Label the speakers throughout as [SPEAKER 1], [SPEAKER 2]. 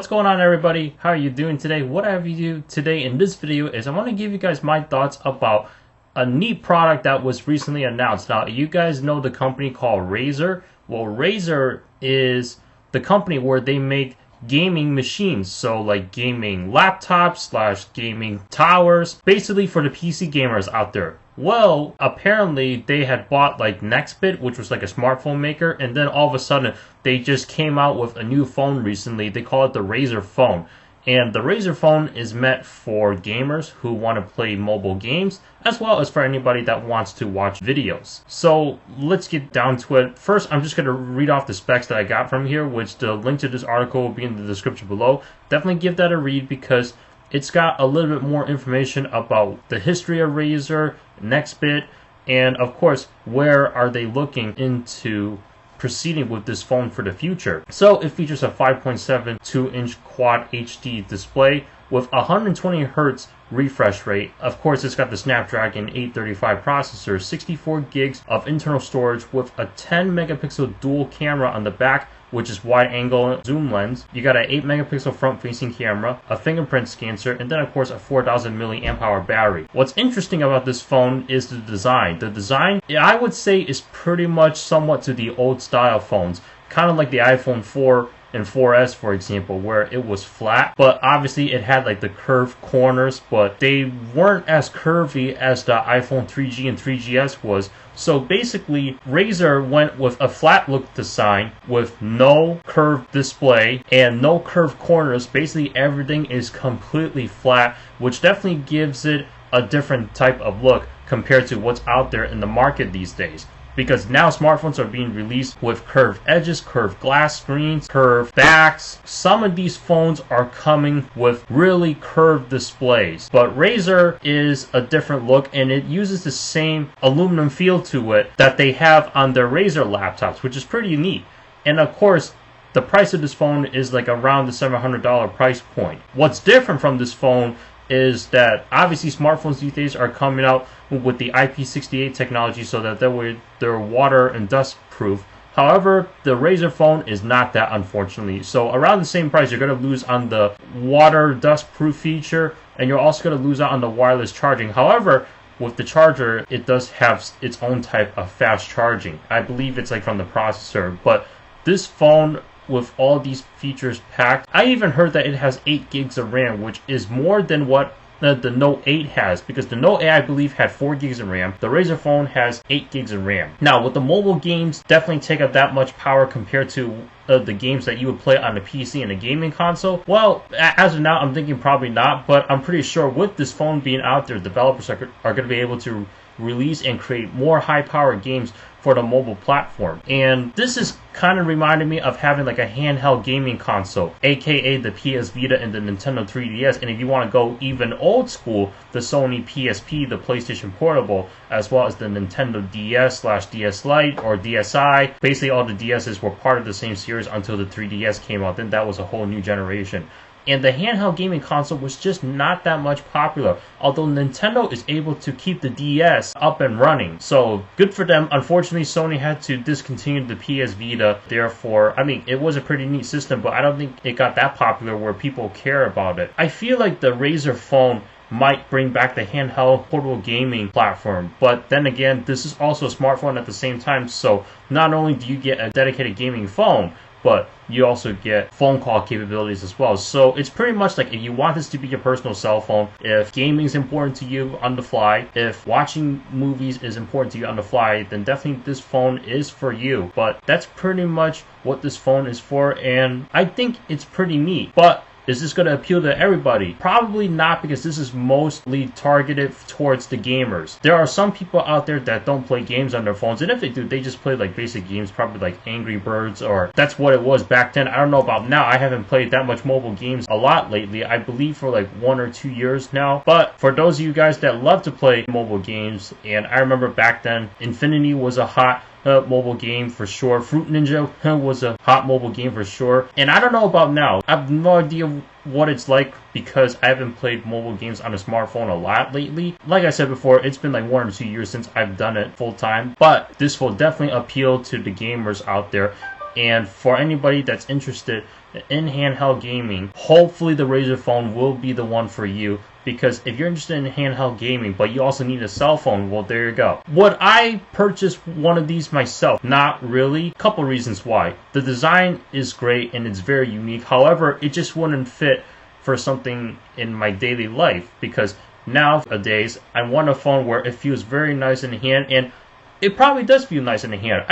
[SPEAKER 1] What's going on, everybody? How are you doing today? What I have you do today in this video is I want to give you guys my thoughts about a neat product that was recently announced. Now, you guys know the company called Razer. Well, Razer is the company where they make gaming machines, so like gaming laptops slash gaming towers, basically for the PC gamers out there. Well, apparently they had bought like Nextbit, which was like a smartphone maker, and then all of a sudden they just came out with a new phone recently. They call it the Razer phone. And the Razer phone is meant for gamers who want to play mobile games, as well as for anybody that wants to watch videos. So let's get down to it. First, I'm just going to read off the specs that I got from here, which the link to this article will be in the description below. Definitely give that a read because it's got a little bit more information about the history of Razer, Nextbit, and of course, where are they looking into proceeding with this phone for the future. So it features a 5.72-inch quad HD display with 120 Hz refresh rate. Of course, it's got the Snapdragon 835 processor, 64 gigs of internal storage with a 10 megapixel dual camera on the back, which is wide angle zoom lens. You got an 8 megapixel front facing camera, a fingerprint scanner, and then of course a 4000 milliamp hour battery. What's interesting about this phone is the design. The design, I would say, is pretty much somewhat to the old style phones, kind of like the iPhone 4 and 4S, for example, where it was flat, but obviously it had like the curved corners, but they weren't as curvy as the iPhone 3G and 3GS was. So basically, Razer went with a flat look design with no curved display and no curved corners. Basically, everything is completely flat, which definitely gives it a different type of look compared to what's out there in the market these days. Because now smartphones are being released with curved edges, curved glass screens, curved backs. Some of these phones are coming with really curved displays. But Razer is a different look, and it uses the same aluminum feel to it that they have on their Razer laptops, which is pretty neat. And of course, the price of this phone is like around the $700 price point. What's different from this phone is that obviously smartphones these days are coming out with the IP68 technology so that they're water and dust proof. However, the Razer phone is not that, unfortunately. So around the same price, you're going to lose on the water dust proof feature, and you're also going to lose out on the wireless charging. However, with the charger, it does have its own type of fast charging. I believe it's like from the processor, but this phone, with all these features packed, I even heard that it has 8 gigs of RAM, which is more than what the Note 8 has, because the Note 8, I believe, had 4 gigs of RAM. The Razer phone has 8 gigs of RAM. Now, with the mobile games definitely take up that much power compared to the games that you would play on the PC and a gaming console? Well, as of now, I'm thinking probably not, but I'm pretty sure with this phone being out there, developers are going to be able to release and create more high-powered games for the mobile platform. And this is kind of reminding me of having like a handheld gaming console, aka the PS Vita and the Nintendo 3DS. And if you want to go even old school, the Sony PSP, the PlayStation Portable, as well as the Nintendo DS slash DS Lite or DSi. Basically all the DSs were part of the same series until the 3DS came out. Then that was a whole new generation. And the handheld gaming console was just not that much popular, although Nintendo is able to keep the DS up and running. So good for them. Unfortunately, Sony had to discontinue the PS Vita. Therefore, I mean, it was a pretty neat system, but I don't think it got that popular where people care about it. I feel like the Razer phone might bring back the handheld portable gaming platform, but then again, this is also a smartphone at the same time, so not only do you get a dedicated gaming phone, but you also get phone call capabilities as well. So it's pretty much like if you want this to be your personal cell phone, if gaming is important to you on the fly, if watching movies is important to you on the fly, then definitely this phone is for you. But that's pretty much what this phone is for, and I think it's pretty neat. But is this going to appeal to everybody? Probably not, because this is mostly targeted towards the gamers. There are some people out there that don't play games on their phones, and if they do, they just play like basic games, probably like Angry Birds, or that's what it was back then. I don't know about now. I haven't played that much mobile games a lot lately. I believe for like 1 or 2 years now. But for those of you guys that love to play mobile games, and I remember back then, Infinity was a hot mobile game for sure. Fruit Ninja was a hot mobile game for sure. And I don't know about now. I have no idea what it's like because I haven't played mobile games on a smartphone a lot lately. Like I said before, it's been like 1 or 2 years since I've done it full time. But this will definitely appeal to the gamers out there. And for anybody that's interested in handheld gaming, hopefully the Razer phone will be the one for you. Because if you're interested in handheld gaming, but you also need a cell phone, well, there you go. Would I purchase one of these myself? Not really. Couple reasons why. The design is great and it's very unique. However, it just wouldn't fit for something in my daily life. Because nowadays, I want a phone where it feels very nice in the hand, and it probably does feel nice in the hand.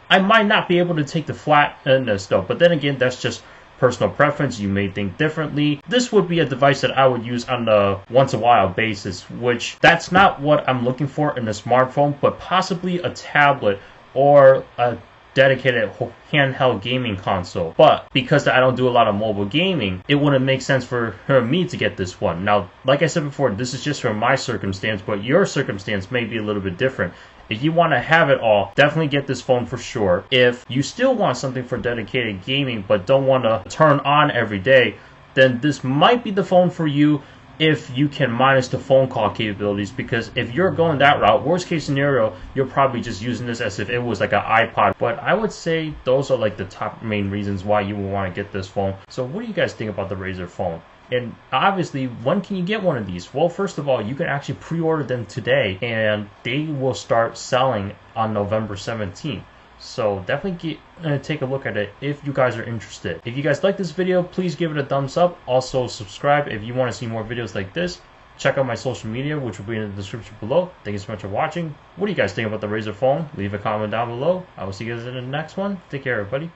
[SPEAKER 1] I might not be able to take the flatness though, but then again, that's just personal preference. You may think differently. This would be a device that I would use on a once a while basis, which that's not what I'm looking for in a smartphone, but possibly a tablet or a dedicated handheld gaming console. But because I don't do a lot of mobile gaming, it wouldn't make sense for me to get this one. Now, like I said before, this is just for my circumstance, but your circumstance may be a little bit different. If you want to have it all, definitely get this phone for sure. If you still want something for dedicated gaming but don't want to turn on every day, then this might be the phone for you if you can minus the phone call capabilities. Because if you're going that route, worst case scenario, you're probably just using this as if it was like an iPod. But I would say those are like the top main reasons why you would want to get this phone. So what do you guys think about the Razer phone? And obviously, when can you get one of these? Well, first of all, you can actually pre-order them today, and they will start selling on November 17th. So definitely take a look at it if you guys are interested. If you guys like this video, please give it a thumbs up. Also, subscribe if you want to see more videos like this. Check out my social media, which will be in the description below. Thank you so much for watching. What do you guys think about the Razer phone? Leave a comment down below. I will see you guys in the next one. Take care, everybody.